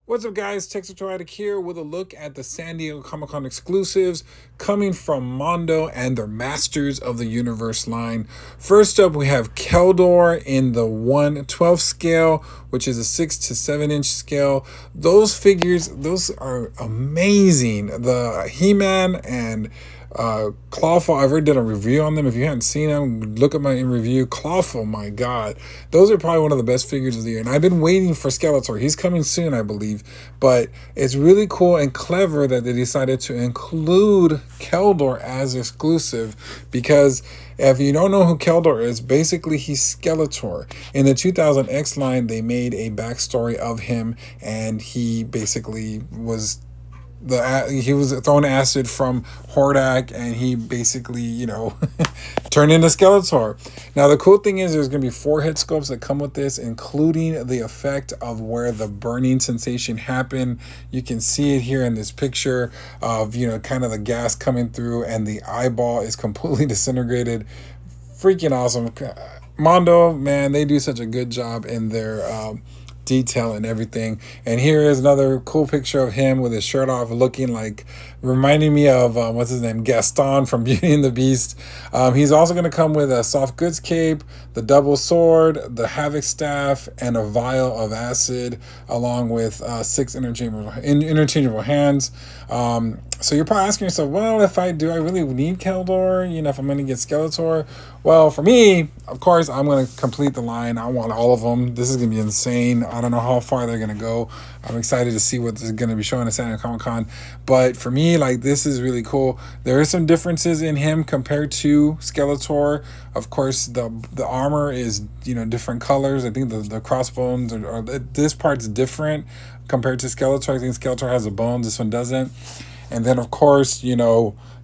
What's up, guys? Texatoriatic here with a look at the San Diego Comic-Con exclusives coming from Mondo and their Masters of the Universe line. First up, we have Keldor in the 1/12 scale, which is a 6 to 7 inch scale. Those figures, those are amazing. The He-Man and Clawful, I've already done a review on them. If you haven't seen them, look at my review. Clawful, my God, those are probably one of the best figures of the year. And I've been waiting for Skeletor. He's coming soon, I believe. But it's really cool and clever that they decided to include Keldor as exclusive, because if you don't know who Keldor is, basically he's Skeletor. In the 2000 X line, they made a backstory of him, and he basically was he was throwing acid from Hordak, and he basically, turned into Skeletor. Now, the cool thing is there's going to be 4 head sculpts that come with this, including the effect of where the burning sensation happened. You can see it here in this picture of, kind of the gas coming through, and the eyeball is completely disintegrated. Freaking awesome. Mondo, man, they do such a good job in their detail and everything. And here is another cool picture of him with his shirt off, looking like, reminding me of what's his name, Gaston from Beauty and the Beast. He's also going to come with a soft goods cape, the double sword, the Havoc staff, and a vial of acid, along with 6 interchangeable hands. So you're probably asking yourself, well, do I really need Keldor? If I'm going to get Skeletor? Well, for me, of course, I'm going to complete the line. I want all of them. This is going to be insane. I don't know how far they're going to go. I'm excited to see what is going to be showing at San Diego Comic-Con. But for me, this is really cool. There are some differences in him compared to Skeletor. Of course, the armor is, different colors. I think the crossbones this part's different compared to Skeletor. I think Skeletor has the bones. This one doesn't. And then, of course,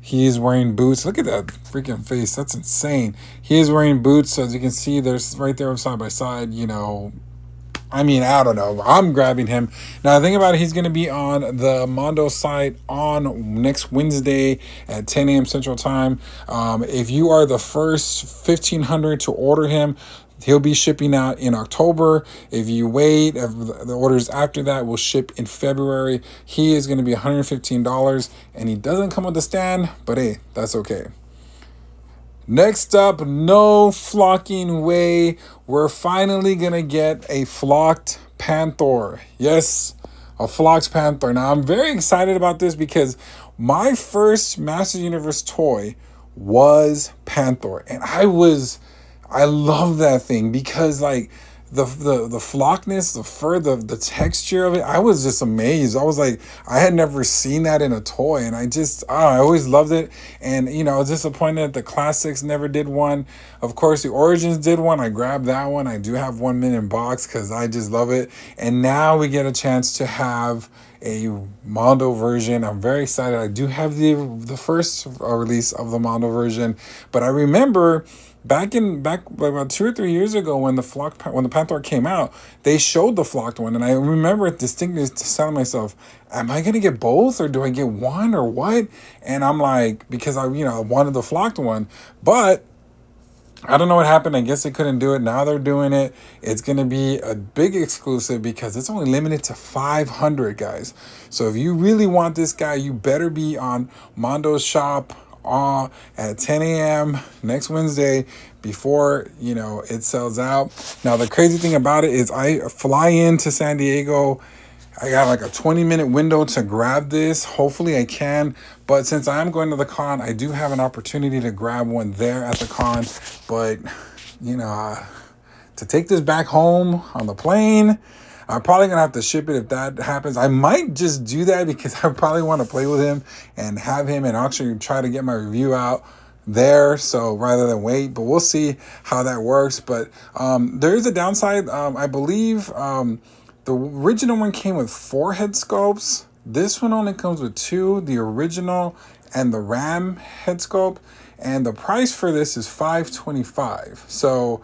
he's wearing boots. Look at that freaking face. That's insane. He is wearing boots. So as you can see, there's right there side by side, I don't know. I'm grabbing him. Now, the thing about it, he's going to be on the Mondo site on next Wednesday at 10 a.m. Central Time. If you are the first 1,500 to order him, he'll be shipping out in October. If you wait, if the orders after that will ship in February. He is going to be $115, and he doesn't come with a stand, but hey, that's okay. Next up, no flocking way. We're finally going to get a flocked Panthor. Yes, a flocked Panthor. Now, I'm very excited about this because my first Master Universe toy was Panthor. And I love that thing because the flockness, the fur, the texture of it, I was just amazed. I was like, I had never seen that in a toy, and I always loved it. And I was disappointed that the classics never did one. Of course, the Origins did one. I grabbed that one. I do have 1 minute box because I just love it. And now we get a chance to have a Mondo version. I'm very excited. I do have the first release of the Mondo version, but I remember back about 2 or 3 years ago when the Panthor came out, they showed the flocked one, and I remember it distinctly telling myself, am I gonna get both, or do I get one, or what? And I'm like, because I wanted the flocked one, but I don't know what happened. I guess they couldn't do it. Now they're doing it. It's going to be a big exclusive because it's only limited to 500, guys. So if you really want this guy, you better be on Mondo's shop at 10 a.m. next Wednesday before, it sells out. Now, the crazy thing about it is I fly into San Diego. I got a 20-minute window to grab this. Hopefully I can. But since I am going to the con, I do have an opportunity to grab one there at the con. But, to take this back home on the plane, I'm probably going to have to ship it if that happens. I might just do that because I probably want to play with him and have him and actually try to get my review out there. So rather than wait, but we'll see how that works. But there is a downside. I believe the original one came with 4 head sculpts. This one only comes with 2, the original and the Ram head sculpt. And the price for this is $525. So,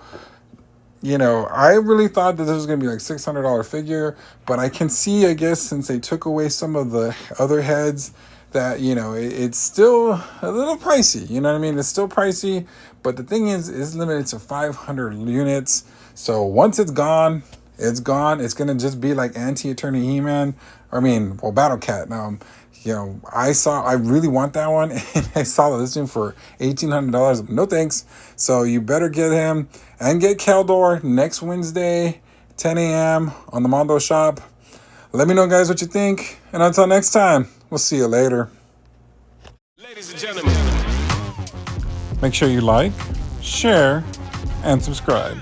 I really thought that this was going to be $600 figure. But I can see, I guess, since they took away some of the other heads, that, you know, it's still a little pricey. You know what I mean? It's still pricey, but the thing is, it's limited to 500 units. So once it's gone, it's gone. It's gonna just be like Anti-Attorney He-Man. Battle Cat. You know, I really want that one, and I saw the listing for $1,800. No thanks. So you better get him and get Keldor next Wednesday, 10 a.m. on the Mondo shop. Let me know, guys, what you think, and until next time, we'll see you later. Ladies and gentlemen, Make sure you like, share, and subscribe.